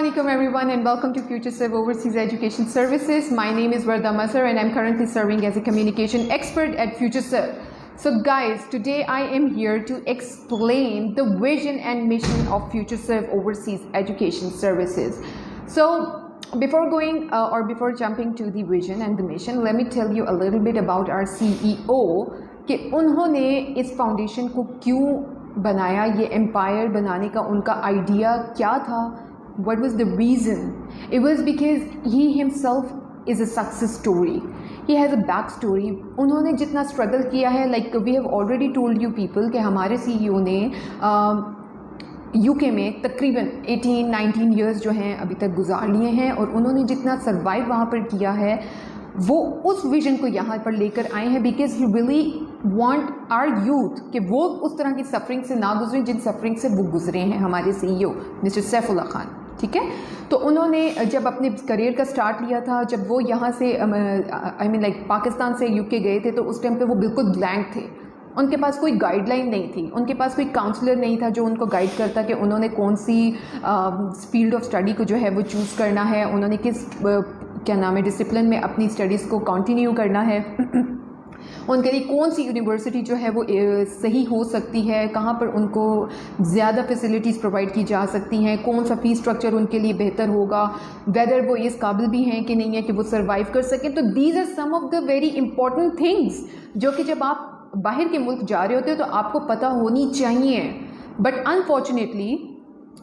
Assalamualaikum everyone and welcome to FutureServe Overseas Education Services. My name is Varda Mazhar and I'm currently serving as a communication expert at FutureServe. So guys, today I am here to explain the vision and mission of FutureServe Overseas Education Services. So before before jumping to the vision and the mission, let me tell you a little bit about our CEO कि उन्होंने इस foundation को क्यों बनाया, ये empire बनाने का उनका आइडिया क्या था. What was the reason? It was because he himself is a success story. He has a back story. उन्होंने जितना स्ट्रगल किया है, like we have already told you people कि हमारे CEO ने UK में तकरीबन 18-19 years जो हैं अभी तक गुजार लिए हैं और उन्होंने जितना सर्वाइव वहाँ पर किया है वो उस विजन को यहाँ पर लेकर आए हैं. Because he really want our youth कि वो उस तरह की सफरिंग से ना गुजरें जिन सफरिंग से वो गुजरे हैं हमारे CEO मिस्टर सैफुल्लाह खान. ठीक है, तो उन्होंने जब अपने करियर का स्टार्ट लिया था, जब वो यहाँ से आई मीन लाइक पाकिस्तान से UK गए थे, तो उस टाइम पे वो बिल्कुल ब्लैंक थे. उनके पास कोई गाइडलाइन नहीं थी, उनके पास कोई काउंसलर नहीं था जो उनको गाइड करता कि उन्होंने कौन सी फील्ड ऑफ स्टडी को जो है वो चूज़ करना है, उन्होंने किस क्या नाम है डिसिप्लिन में अपनी स्टडीज़ को कंटिन्यू करना है, उनके लिए कौन सी यूनिवर्सिटी जो है वो सही हो सकती है, कहाँ पर उनको ज़्यादा फैसिलिटीज़ प्रोवाइड की जा सकती हैं, कौन सा फ़ीस स्ट्रक्चर उनके लिए बेहतर होगा, वेदर वो इस काबिल भी हैं कि नहीं है कि वो सर्वाइव कर सकें. तो these are some of the very important things जो कि जब आप बाहर के मुल्क जा रहे होते हो तो आपको पता होनी चाहिए. बट अनफॉर्चुनेटली,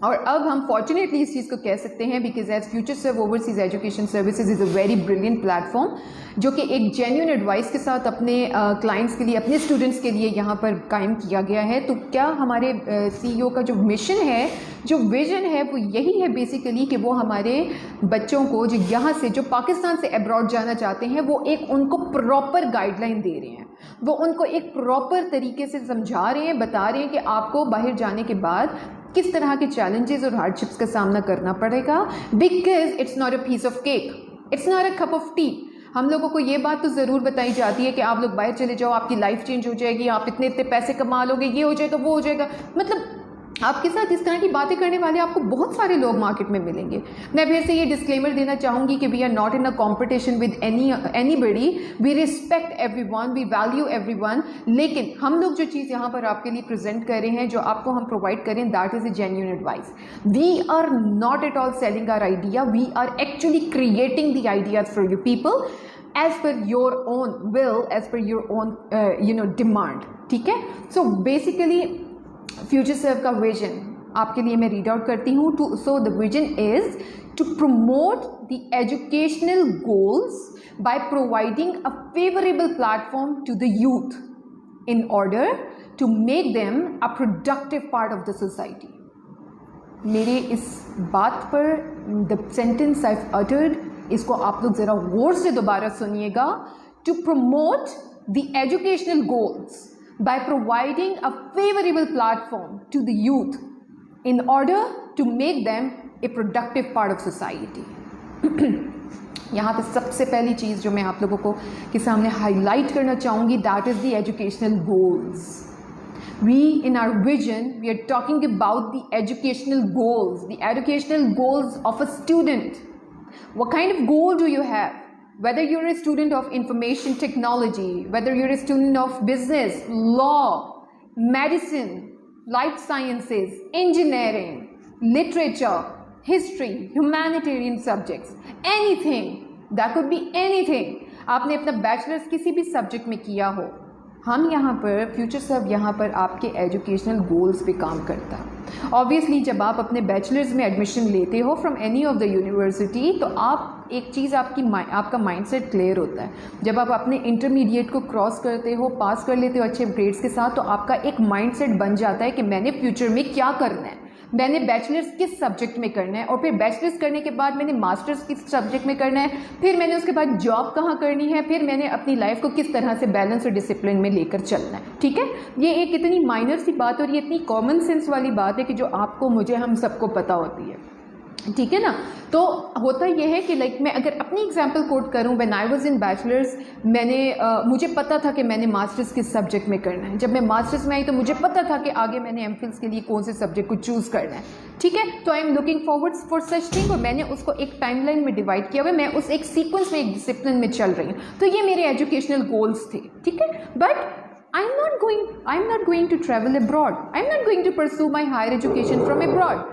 और अब हम फॉर्चुनेटली इस चीज़ को कह सकते हैं because as FutureServe overseas education services is a very brilliant platform जो कि एक जेन्युइन एडवाइस के साथ अपने क्लाइंट्स के लिए, अपने स्टूडेंट्स के लिए यहाँ पर कायम किया गया है. तो क्या हमारे CEO का जो मिशन है, जो विजन है, वो यही है बेसिकली कि वो हमारे बच्चों को जो यहाँ से, जो पाकिस्तान से अब्रॉड जाना चाहते हैं, वो एक उनको प्रॉपर गाइडलाइन दे रहे हैं, वो उनको एक प्रॉपर तरीके से समझा रहे हैं, बता रहे हैं कि आपको बाहर जाने के बाद किस तरह के चैलेंजेस और हार्डशिप्स का सामना करना पड़ेगा. Because it's not a piece of cake, it's not a cup of tea. हम लोगों को ये बात तो ज़रूर बताई जाती है कि आप लोग बाहर चले जाओ, आपकी लाइफ चेंज हो जाएगी, आप इतने इतने पैसे कमा लोगे, ये हो जाएगा, वो हो जाएगा. मतलब आपके साथ इस तरह की बातें करने वाले आपको बहुत सारे लोग मार्केट में मिलेंगे. मैं फिर से ये डिस्क्लेमर देना चाहूँगी कि we are not in a competition with anybody. We respect everyone, we value everyone. लेकिन हम लोग जो चीज़ यहाँ पर आपके लिए प्रेजेंट कर रहे हैं, जो आपको हम प्रोवाइड करें, that is a genuine advice. We are not at all selling our idea, we are actually creating the ideas for you people as per your own will, as per your own demand. ठीक है, so basically FutureServe का vision आपके लिए मैं read out करती हूँ. So the vision is to promote the educational goals by providing a favourable platform to the youth in order to make them a productive part of the society. मेरे इस बात पर the sentence I uttered, इसको आप लोग ज़रा गौर से दोबारा सुनिएगा. To promote the educational goals by providing a favorable platform to the youth in order to make them a productive part of society. यहाँ पे सबसे पहली चीज़ जो मैं आप लोगों को के सामने हाईलाइट करना चाहूँगी, that is the educational goals. We in our vision, we are talking about the educational goals, the educational goals of a student. What kind of goal do you have? Whether you're a student of information technology, whether you're a student of business, law, medicine, life sciences, engineering, literature, history, humanitarian subjects, anything, that could be anything. आपने अपना bachelors किसी भी subject में किया हो, हम यहाँ पर FutureServe यहाँ पर आपके एजुकेशनल गोल्स पे काम करता है. ऑब्वियसली जब आप अपने बैचलर्स में एडमिशन लेते हो from any of the university, तो आप एक चीज़ आपका माइंडसेट क्लियर होता है. जब आप अपने इंटरमीडिएट को क्रॉस करते हो, पास कर लेते हो अच्छे ग्रेड्स के साथ, तो आपका एक माइंडसेट बन जाता है कि मैंने फ्यूचर में क्या करना है, मैंने बैचलर्स किस सब्जेक्ट में करना है, और फिर बैचलर्स करने के बाद मैंने मास्टर्स किस सब्जेक्ट में करना है, फिर मैंने उसके बाद जॉब कहाँ करनी है, फिर मैंने अपनी लाइफ को किस तरह से बैलेंस और डिसिप्लिन में लेकर चलना है. ठीक है, ये एक इतनी माइनर सी बात और ये इतनी कॉमन सेंस वाली बात है कि जो आपको, मुझे, हम सबको पता होती है. ठीक है ना। तो होता यह है कि लाइक मैं अगर अपनी एग्जांपल कोट करूं, when I was in bachelors मैंने मुझे पता था कि मैंने मास्टर्स किस सब्जेक्ट में करना है। जब मैं मास्टर्स में आई तो मुझे पता था कि आगे मैंने एमफिल्स के लिए कौन से सब्जेक्ट को चूज़ करना है। ठीक है, तो I am looking forward for such thing, और मैंने उसको एक टाइमलाइन में डिवाइड किया हुआ है, मैं उस एक सीक्वेंस में, एक डिसिप्लिन में चल रही हूँ। तो ये मेरे एजुकेशनल गोल्स थे। ठीक है, but I'm not going to travel abroad. I'm not going to pursue my higher education from abroad.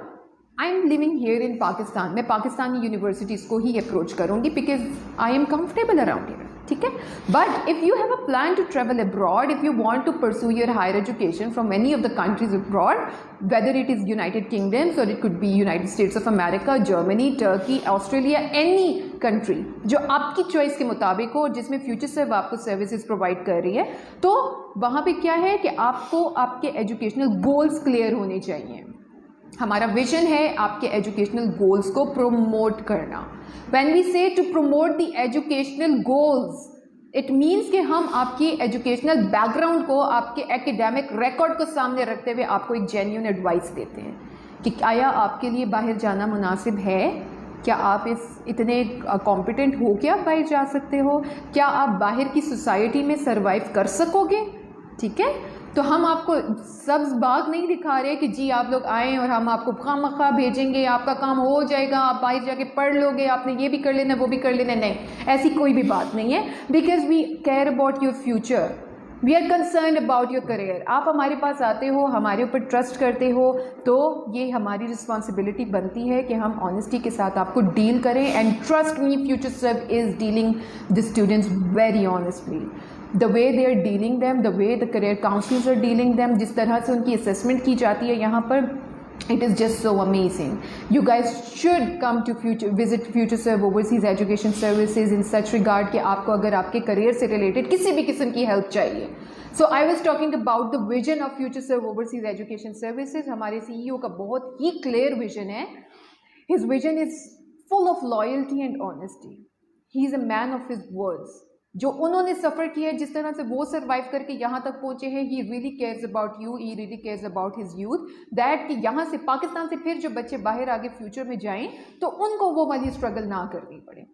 I'm living here in Pakistan. मैं पाकिस्तानी यूनिवर्सिटीज़ को ही अप्रोच करूँगी because I am comfortable around here. ठीक है, but if you have a plan to travel abroad, if you want to pursue your higher education from any of the countries abroad, whether it is United Kingdoms or it could be United States of America, Germany, Turkey, Australia, any country जो आपकी choice के मुताबिक हो और जिसमें future सर्व आपको services provide कर रही है, तो वहाँ पे क्या है कि आपको आपके एजुकेशनल गोल्स क्लियर होने चाहिए। हमारा विजन है आपके एजुकेशनल गोल्स को प्रोमोट करना। When we say to promote the educational goals, it means कि हम आपकी एजुकेशनल बैकग्राउंड को, आपके एकेडमिक रिकॉर्ड को सामने रखते हुए आपको एक जेन्युइन एडवाइस देते हैं कि आया आपके लिए बाहर जाना मुनासिब है, क्या आप इतने कॉम्पिटेंट हो कि आप बाहर जा सकते हो, क्या आप बाहर की सोसाइटी में सर्वाइव कर सकोगे। ठीक है, तो हम आपको सब्ज़ बाग नहीं दिखा रहे कि जी आप लोग आएँ और हम आपको खामखा भेजेंगे, आपका काम हो जाएगा, आप बाहर जाके पढ़ लोगे, आपने ये भी कर लेना वो भी कर लेना। नहीं, ऐसी कोई भी बात नहीं है, because we care about your future, we are concern about your career. आप हमारे पास आते हो, हमारे ऊपर ट्रस्ट करते हो, तो ये हमारी रिस्पॉन्सिबिलिटी बनती है कि हम ऑनेस्टी के साथ आपको डील करें। And trust me, future serve is dealing the students very honestly. The way they are dealing them, the way the career counsellors are dealing them, जिस तरह से उनकी असेसमेंट की जाती है यहाँ पर, it is just so amazing. You guys should come to visit FutureServe Overseas Education Services in such regard कि आपको अगर आपके करियर से रिलेटेड किसी भी किस्म की हेल्प चाहिए। So I was talking about the vision of FutureServe Overseas Education Services. हमारे CEO का बहुत ही क्लियर विजन है। His vision is full of loyalty and honesty. He is a man of his words. जो उन्होंने सफ़र किया है, जिस तरह से वो सर्वाइव करके यहाँ तक पहुँचे हैं, he really cares about you, he really cares about his youth, that कि यहाँ से पाकिस्तान से फिर जो बच्चे बाहर आगे फ्यूचर में जाएं तो उनको वो वाली स्ट्रगल ना करनी पड़े।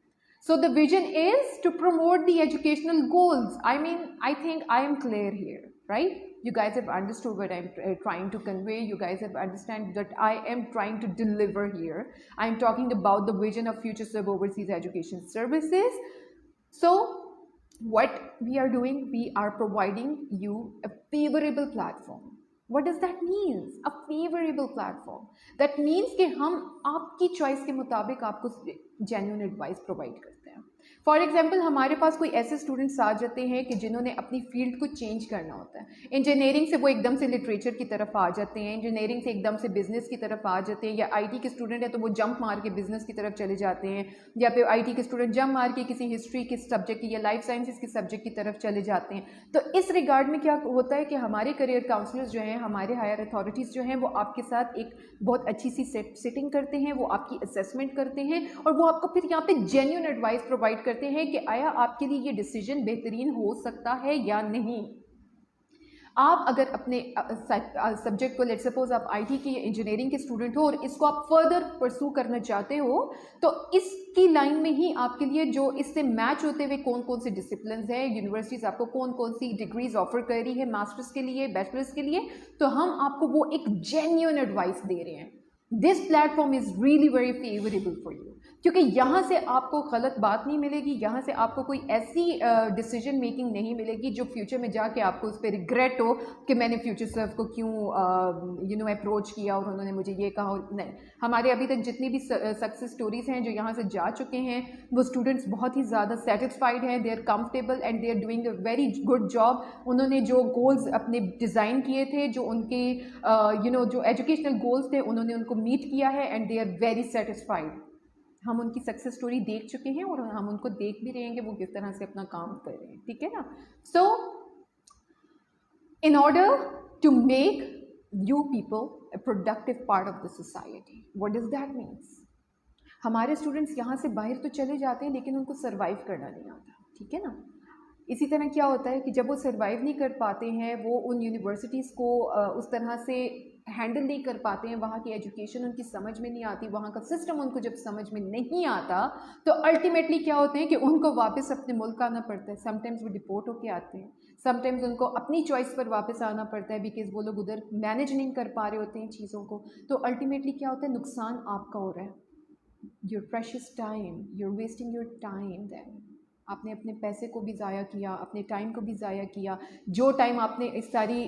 So the vision is to promote the educational goals. I think I am clear here, right? You guys have understood what I'm trying to convey. You guys have understand that I am trying to deliver here. I'm talking about the vision of FutureServe Overseas Education Services. So what we are doing, we are providing you a favorable platform. What does that mean? A favorable platform. That means कि हम आपकी choice के मुताबिक आपको genuine advice provide करते हैं। For example, हमारे पास कोई ऐसे स्टूडेंट्स आ जाते हैं कि जिन्होंने अपनी फील्ड को चेंज करना होता है। इंजीनियरिंग से वो एकदम से लिटरेचर की तरफ आ जाते हैं, इंजीनियरिंग से एकदम से बिजनेस की तरफ आ जाते हैं, या आईटी के स्टूडेंट है तो वो जंप मार के बिजनेस की तरफ चले जाते हैं, या फिर आईटी के स्टूडेंट जंप मार के किसी हिस्ट्री के सब्जेक्ट की या लाइफ साइंसेज के सब्जेक्ट की तरफ चले जाते हैं। तो इस रिगार्ड में क्या होता है कि हमारे करियर काउंसलर्स जो हैं, हमारे हायर अथॉरिटीज़ जो हैं, वो आपके साथ एक बहुत अच्छी सी सिटिंग करते हैं, वो आपकी असेसमेंट करते हैं और वो आपको फिर यहाँ पे जेन्युइन एडवाइस प्रोवाइड करते हैं कि आया आपके लिए ये डिसीजन बेहतरीन हो सकता है या नहीं। आप अगर अपने सब्जेक्ट को, लेट्स सपोज आप आईटी की या इंजीनियरिंग के स्टूडेंट हो और इसको आप फर्दर परसू करना चाहते हो, तो इसकी लाइन में ही आपके लिए जो इससे मैच होते हुए कौन कौन से डिसिप्लिन है, यूनिवर्सिटीज़ आपको कौन कौन सी डिग्रीज ऑफर कर रही है मास्टर्स के लिए, बैचलर्स के लिए, तो हम आपको वो एक जेन्युइन एडवाइस दे रहे हैं। This platform is really very favourable for you, क्योंकि यहाँ से आपको गलत बात नहीं मिलेगी, यहाँ से आपको कोई ऐसी डिसीजन मेकिंग नहीं मिलेगी जो फ्यूचर में जाके आपको उस पर रिग्रेट हो कि मैंने फ्यूचर सर्व को क्यों अप्रोच किया और उन्होंने मुझे ये कहा। नहीं, हमारे अभी तक जितनी भी सक्सेस स्टोरीज़ हैं जो यहाँ से जा चुके हैं, वो स्टूडेंट्स बहुत ही ज़्यादा सेटिस्फाइड हैं, they are comfortable and they are doing a very good job. उन्होंने जो गोल्स अपने डिज़ाइन किए थे, जो उनके जो एजुकेशनल गोल्स थे, उन्होंने उनको मीट किया है and they are very satisfied. हम उनकी सक्सेस स्टोरी देख चुके हैं और हम उनको देख भी रहे हैं कि वो किस तरह से अपना काम कर रहे हैं। ठीक है ना। So in order to make you people a productive part of the society, what does that means? हमारे स्टूडेंट्स यहाँ से बाहर तो चले जाते हैं लेकिन उनको सर्वाइव करना नहीं आता। ठीक है ना। इसी तरह क्या होता है कि जब वो सर्वाइव नहीं कर पाते हैं, वो उन यूनिवर्सिटीज़ को उस तरह से हैंडल नहीं कर पाते हैं, वहाँ की एजुकेशन उनकी समझ में नहीं आती, वहाँ का सिस्टम उनको जब समझ में नहीं आता तो अल्टीमेटली क्या होते हैं कि उनको वापस अपने मुल्क आना पड़ता है। समटाइम्स वो डिपोर्ट होके आते हैं, समटाइम्स उनको अपनी चॉइस पर वापस आना पड़ता है बिकॉज वो लोग उधर मैनेज नहीं कर पा रहे होते हैं चीज़ों को। तो अल्टीमेटली क्या होता है, नुकसान आपका हो रहा है। Your precious time, you're wasting your time then. आपने अपने पैसे को भी ज़ाया किया, अपने टाइम को भी ज़ाया किया। जो टाइम आपने इस सारी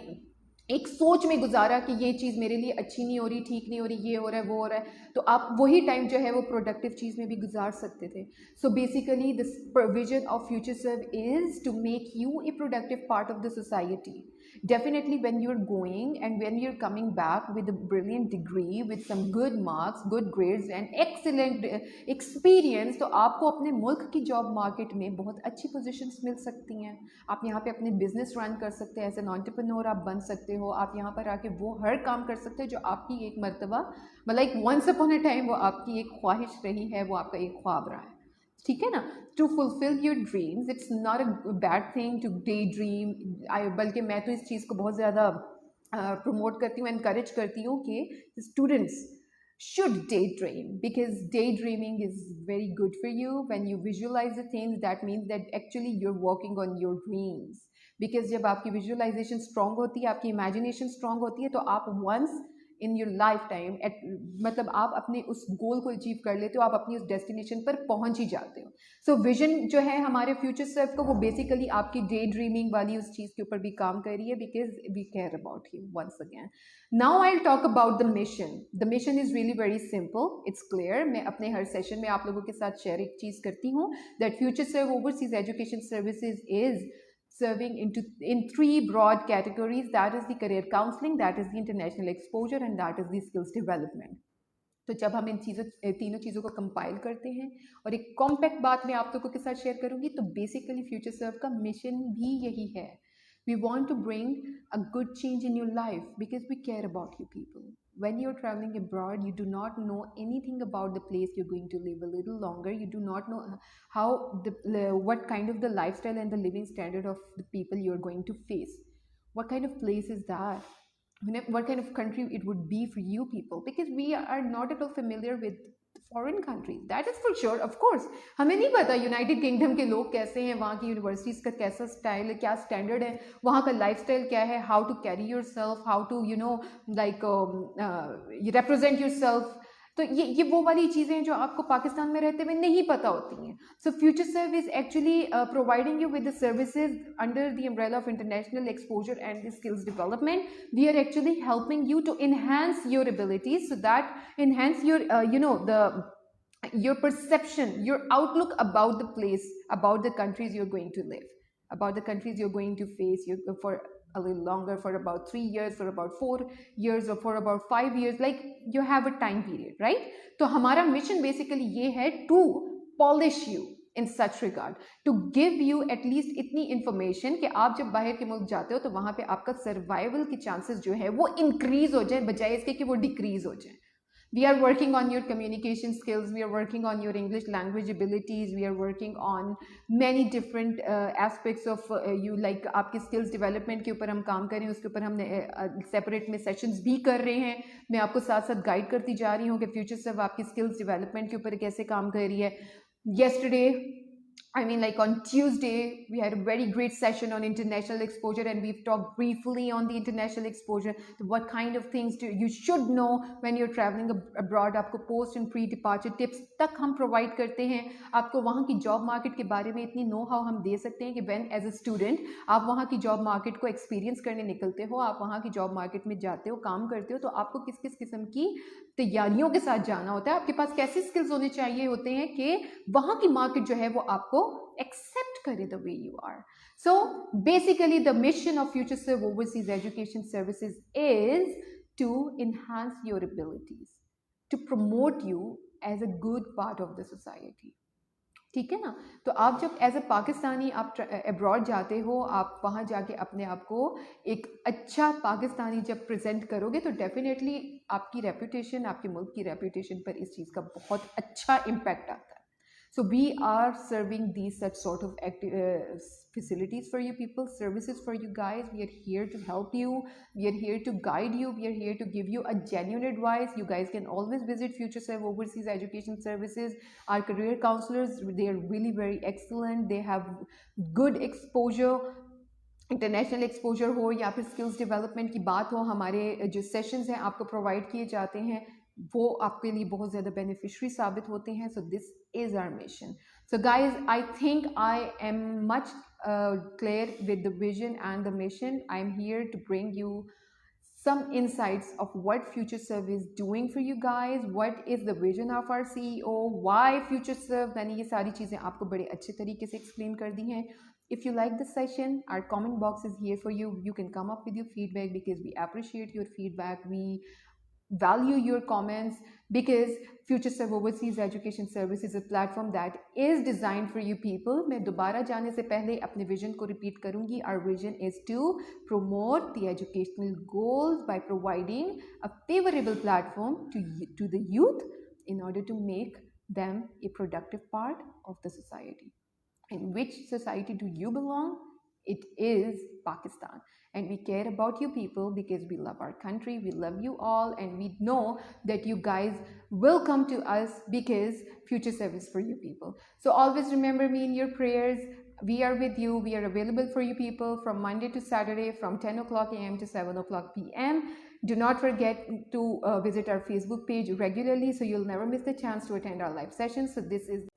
एक सोच में गुजारा कि ये चीज़ मेरे लिए अच्छी नहीं हो रही, ठीक नहीं हो रही, ये हो रहा है, वो हो रहा है, तो आप वही टाइम जो है वो प्रोडक्टिव चीज़ में भी गुजार सकते थे। So basically this vision of future serve is to make you a productive part of the society. Definitely when you're going and when you're coming back with a brilliant degree, with some good marks, good grades and excellent experience, तो आपको अपने मुल्क की job market में बहुत अच्छी positions मिल सकती हैं। आप यहाँ पे अपने बिजनेस रन कर सकते हैं, एज एन एंटरप्रेन्योर आप बन सकते हो। आप यहाँ पर आके वो हर काम कर सकते हो जो आपकी एक मर्तबा मतलब एक वंस अपॉन अ टाइम वो आपकी एक ख्वाहिश रही है, वो आपका एक ख्वाब रहा है। ठीक है ना? To fulfil your dreams, it's not a bad thing to daydream. बल्कि मैं तो इस चीज़ को बहुत ज़्यादा प्रमोट करती हूँ, एनकरेज करती हूँ कि students should daydream, because daydreaming is very good for you. When you visualize the things, that means that actually you're working on your dreams. Because जब आपकी visualization strong होती है, आपकी imagination strong होती है, तो आप once in your life time मतलब आप अपने उस गोल को अचीव कर लेते हो, आप अपनी उस डेस्टिनेशन पर पहुंच ही जाते हो। सो विजन जो है हमारे फ्यूचर सेल्फ को, वो बेसिकली आपकी डे ड्रीमिंग वाली उस चीज़ के ऊपर भी काम कर रही है, because we care about you once again. Now I will talk about the mission. The mission is really very simple, it's clear. मैं अपने हर सेशन में आप लोगों के साथ शेयर एक चीज़ करती हूँ, that future serve overseas education services is serving in three broad categories. That is the career counseling, that is the international exposure, and that is the skills development. तो जब हम इन तीनों चीज़ों को कंपाइल करते हैं और एक कॉम्पैक्ट बात मैं आप लोगों के साथ शेयर करूंगी, तो बेसिकली फ्यूचर सर्व का मिशन भी यही है। We want to bring a good change in your life because we care about you people. When you're traveling abroad, you do not know anything about the place you're going to live a little longer. You do not know how what kind of the lifestyle and the living standard of the people you're going to face. What kind of place is that? What kind of country it would be for you people, because we are not at all familiar with foreign countries. That is for sure. Of course हमें नहीं पता United kingdom के लोग कैसे हैं, वहाँ की universities का कैसा स्टाइल है, क्या स्टैंडर्ड है, वहाँ का लाइफस्टाइल क्या है, how to carry yourself, how to like represent yourself. तो ये वो वाली चीज़ें हैं जो आपको पाकिस्तान में रहते हुए नहीं पता होती हैं। So future serve is actually providing you with the services under the umbrella of international exposure and the skills development. We are actually helping you to enhance your abilities, so that enhance your your perception, your outlook about the place, about the countries you're going to live, about the countries you're going to face for a little longer, for about 3 years, for about 4 years, or for about 5 years, like you have a time period, right? तो हमारा mission basically ये है to polish you in such regard, to give you at least इतनी information कि आप जब बाहर के मुल्क जाते हो तो वहाँ पे आपका सर्वाइवल की चांसेस जो है वो इंक्रीज हो जाए, बजाय इसके कि वो डिक्रीज हो जाए. We are working on your communication skills, we are working on your English language abilities, we are working on many different aspects of you, like आपके skills development के ऊपर हम काम करें, उसके ऊपर हमने separate में sessions भी कर रहे हैं. मैं आपको साथ साथ गाइड करती जा रही हूँ कि फ्यूचर सर्व आपकी skills development के ऊपर कैसे काम कर रही है. Yesterday, I mean, like on Tuesday, we had a very great session on international exposure, and we've talked briefly on the international exposure, what kind of things you should know when you're traveling abroad. आपको post and pre-departure tips तक हम provide करते हैं. आपको वहाँ की job market के बारे में इतनी know how हम दे सकते हैं कि when as a student आप वहाँ की job market को experience करने निकलते हो, आप वहाँ की job market में जाते हो, काम करते हो, तो आपको किस किस किस्म की तैयारियों के साथ जाना होता है, आपके पास कैसे स्किल्स होने चाहिए होते हैं कि वहाँ की मार्केट जो है वो आपको accept करे the way you are. So basically the mission of Future Serve Overseas Education Services is to enhance your abilities, to promote you as a good part of the society. ठीक है ना? तो आप जब एज अ पाकिस्तानी आप abroad जाते हो, आप वहाँ जाके अपने आप को एक अच्छा पाकिस्तानी जब प्रेजेंट करोगे तो डेफिनेटली आपकी रेपुटेशन, आपके मुल्क की रेपुटेशन पर इस चीज़ का बहुत अच्छा इम्पैक्ट आता है. So we are serving these such sort of facilities for you people, services for you guys. We are here to help you. We are here to guide you. We are here to give you a genuine advice. You guys can always visit FutureServe Overseas Education Services. Our career counselors, they are really very excellent. They have good exposure, international exposure हो या फिर skills development की बात हो, हमारे जो sessions हैं आपको प्रोवाइड किए जाते हैं वो आपके लिए बहुत ज़्यादा बेनिफिशरी साबित होते हैं. So this is our mission. So guys, I think I am much clear with the vision and the mission. I'm here to bring you some insights of what FutureServe is doing for you guys, what is the vision of our CEO, why FutureServe. मैंने ये सारी चीज़ें आपको बड़े अच्छे तरीके से explain कर दी हैं. If you like this session, our comment box is here for you. You can come up with your feedback because we appreciate your feedback. We value your comments because FutureServe Overseas Education Service is a platform that is designed for you people. मैं दोबारा जाने से पहले अपने vision को repeat करूँगी. Our vision is to promote the educational goals by providing a favorable platform to the youth in order to make them a productive part of the society. In which society do you belong? It is Pakistan. And we care about you people because we love our country, we love you all, and we know that you guys will come to us because FutureServe is for you people. So always remember me in your prayers. We are with you. We are available for you people from Monday to Saturday from 10 o'clock a.m. to 7 o'clock p.m. Do not forget to visit our Facebook page regularly so you'll never miss the chance to attend our live sessions. So this is